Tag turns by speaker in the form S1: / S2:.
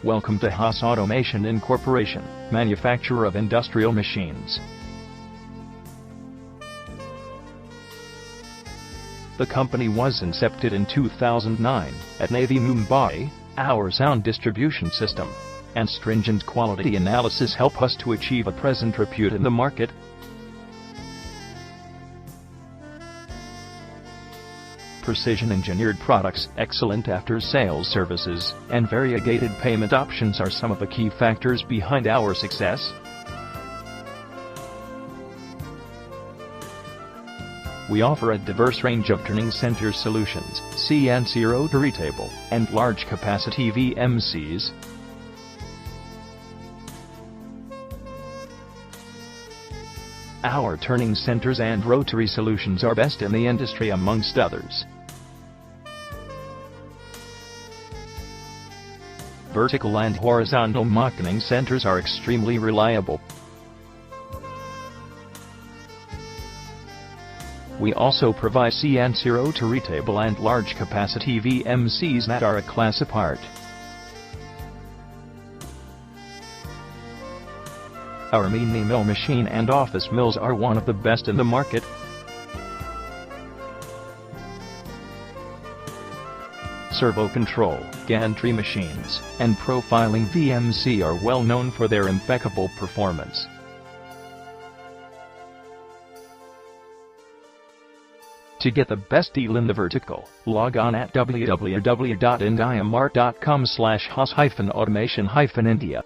S1: Welcome to Haas Automation Incorporation, manufacturer of industrial machines. The company was incepted in 2009 at Navi, Mumbai. Our sound distribution system and stringent quality analysis help us to achieve a present repute in the market. Precision-engineered products, excellent after-sales services, and variegated payment options are some of the key factors behind our success. We offer a diverse range of turning center solutions, CNC rotary table, and large capacity VMCs. Our turning centers and rotary solutions are best in the industry amongst others. Vertical and horizontal machining centers are extremely reliable. We also provide CNC rotary table and large capacity VMCs that are a class apart. Our mini mill machine and office mills are one of the best in the market. Servo control, gantry machines, and profiling VMC are well known for their impeccable performance. To get the best deal in the vertical, log on at www.indiamart.com/Haas-automation-India.